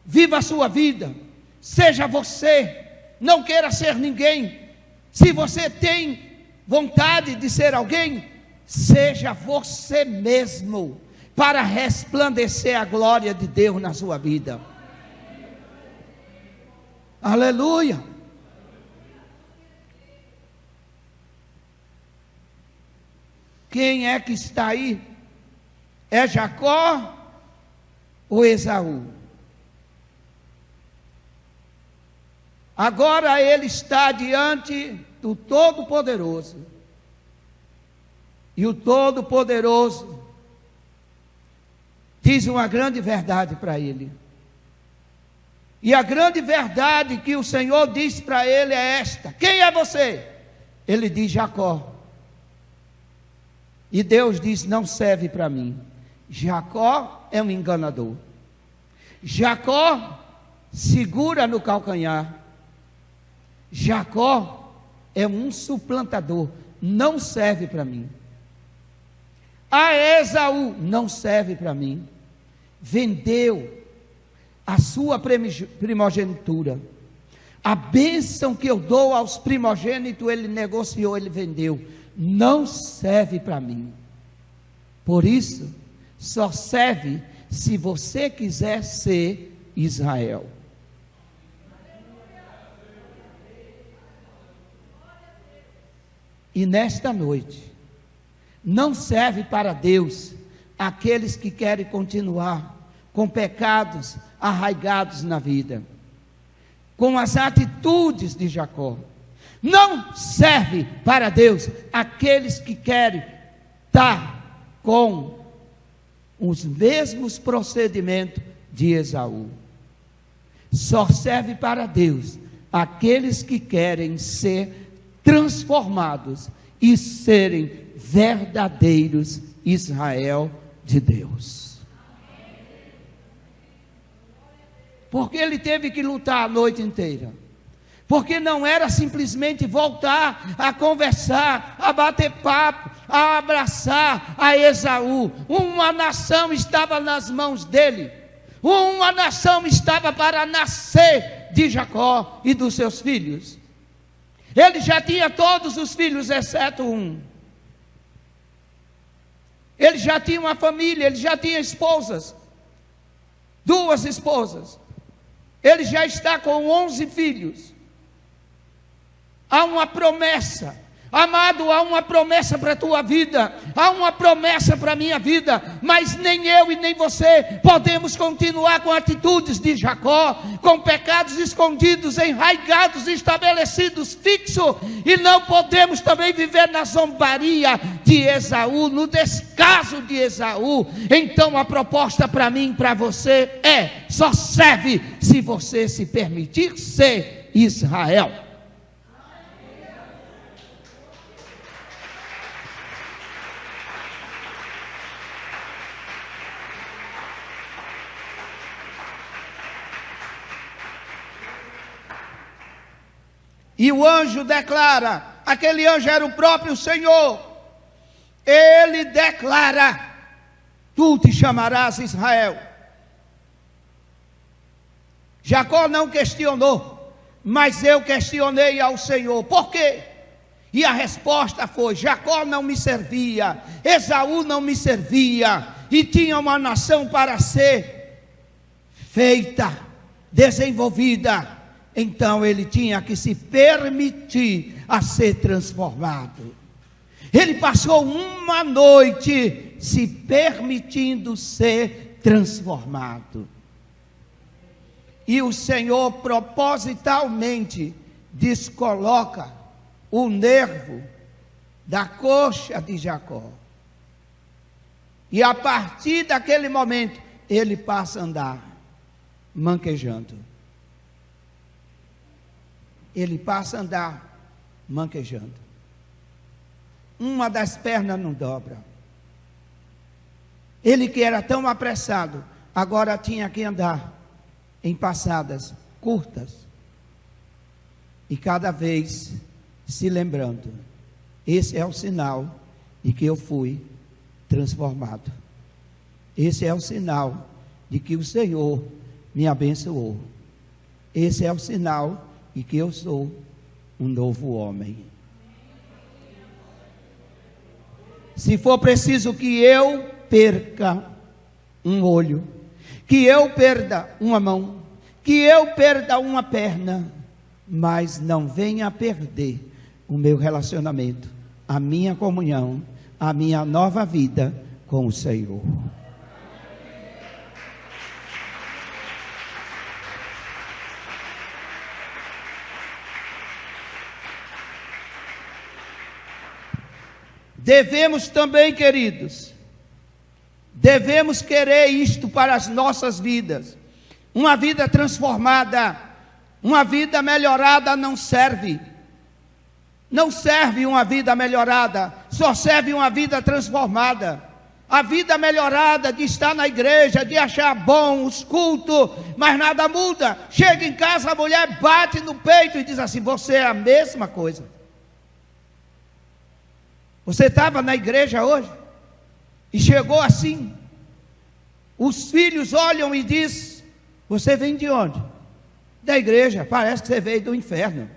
Viva a sua vida. Seja você. Não queira ser ninguém. Se você tem vontade de ser alguém, seja você mesmo, para resplandecer a glória de Deus na sua vida. Aleluia. Quem é que está aí? É Jacó ou Esaú? Agora ele está diante do Todo-Poderoso. E o Todo-Poderoso diz uma grande verdade para ele. E a grande verdade que o Senhor diz para ele é esta: quem é você? Ele diz: Jacó. E Deus diz: não serve para mim. Jacó é um enganador. Jacó segura no calcanhar. Jacó é um suplantador. Não serve para mim. A Esaú não serve para mim. Vendeu a sua primogenitura. A bênção que eu dou aos primogênitos, ele negociou, ele vendeu. Não serve para mim. Por isso, só serve se você quiser ser Israel. E nesta noite, não serve para Deus aqueles que querem continuar com pecados arraigados na vida, com as atitudes de Jacó. Não serve para Deus aqueles que querem estar com os mesmos procedimentos de Esaú. Só serve para Deus aqueles que querem ser transformados e serem verdadeiros Israel de Deus. Porque ele teve que lutar a noite inteira. Porque não era simplesmente voltar a conversar, a bater papo, a abraçar a Esaú. Uma nação estava nas mãos dele. Uma nação estava para nascer de Jacó e dos seus filhos. Ele já tinha todos os filhos, exceto um. Ele já tinha uma família, ele já tinha esposas. 2 esposas. Ele já está com 11 filhos. Há uma promessa. Amado, há uma promessa para a tua vida, há uma promessa para a minha vida, mas nem eu e nem você podemos continuar com atitudes de Jacó, com pecados escondidos, enraigados, estabelecidos, fixos, e não podemos também viver na zombaria de Esaú, no descaso de Esaú. Então a proposta para mim e para você é: só serve se você se permitir ser Israel. E o anjo declara, aquele anjo era o próprio Senhor. Ele declara: tu te chamarás Israel. Jacó não questionou, mas eu questionei ao Senhor. Por quê? E a resposta foi: Jacó não me servia, Esaú não me servia, e tinha uma nação para ser feita, desenvolvida. Então ele tinha que se permitir a ser transformado. Ele passou uma noite se permitindo ser transformado. E o Senhor propositalmente descoloca o nervo da coxa de Jacó. E a partir daquele momento, ele passa a andar manquejando. Ele passa a andar manquejando. Uma das pernas não dobra. Ele que era tão apressado, agora tinha que andar em passadas curtas. E cada vez se lembrando: esse é o sinal de que eu fui transformado. Esse é o sinal de que o Senhor me abençoou. Esse é o sinal de que eu sou um novo homem. Se for preciso que eu perca um olho, que eu perda uma mão, que eu perda uma perna, mas não venha a perder o meu relacionamento, a minha comunhão, a minha nova vida com o Senhor. Devemos também, queridos, devemos querer isto para as nossas vidas. Uma vida transformada, uma vida melhorada não serve. Não serve uma vida melhorada, só serve uma vida transformada. A vida melhorada de estar na igreja, de achar bom os cultos, mas nada muda. Chega em casa, a mulher bate no peito e diz assim: você é a mesma coisa. Você estava na igreja hoje e chegou assim. Os filhos olham e dizem: você vem de onde? Da igreja. Parece que você veio do inferno.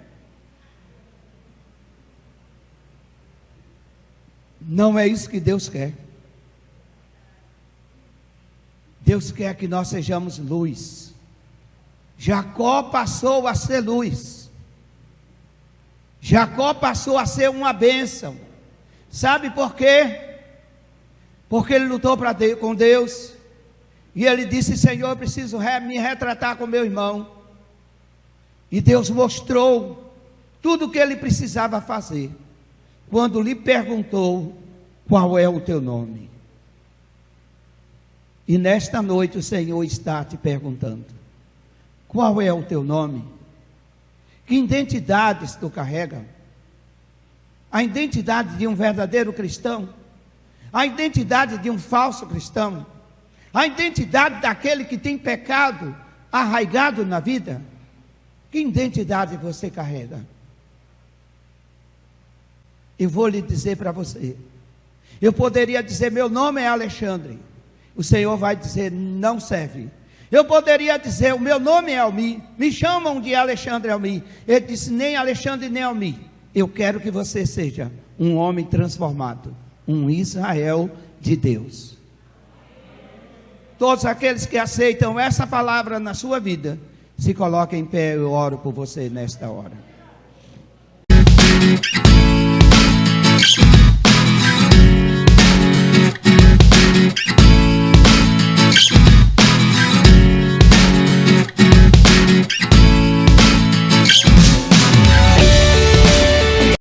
Não é isso que Deus quer. Deus quer que nós sejamos luz. Jacó passou a ser luz. Jacó passou a ser uma bênção. Sabe por quê? Porque ele lutou com Deus. E ele disse: Senhor, eu preciso me retratar com meu irmão. E Deus mostrou tudo o que ele precisava fazer, quando lhe perguntou: qual é o teu nome? E nesta noite o Senhor está te perguntando: qual é o teu nome? Que identidades tu carrega? A identidade de um verdadeiro cristão? A identidade de um falso cristão? A identidade daquele que tem pecado arraigado na vida? Que identidade você carrega? Eu vou lhe dizer para você. Eu poderia dizer: meu nome é Alexandre. O Senhor vai dizer: não serve. Eu poderia dizer: o meu nome é Almi. Me chamam de Alexandre Almi. Ele disse: nem Alexandre nem Almi. Eu quero que você seja um homem transformado, um Israel de Deus. Todos aqueles que aceitam essa palavra na sua vida, se coloquem em pé. Eu oro por você nesta hora.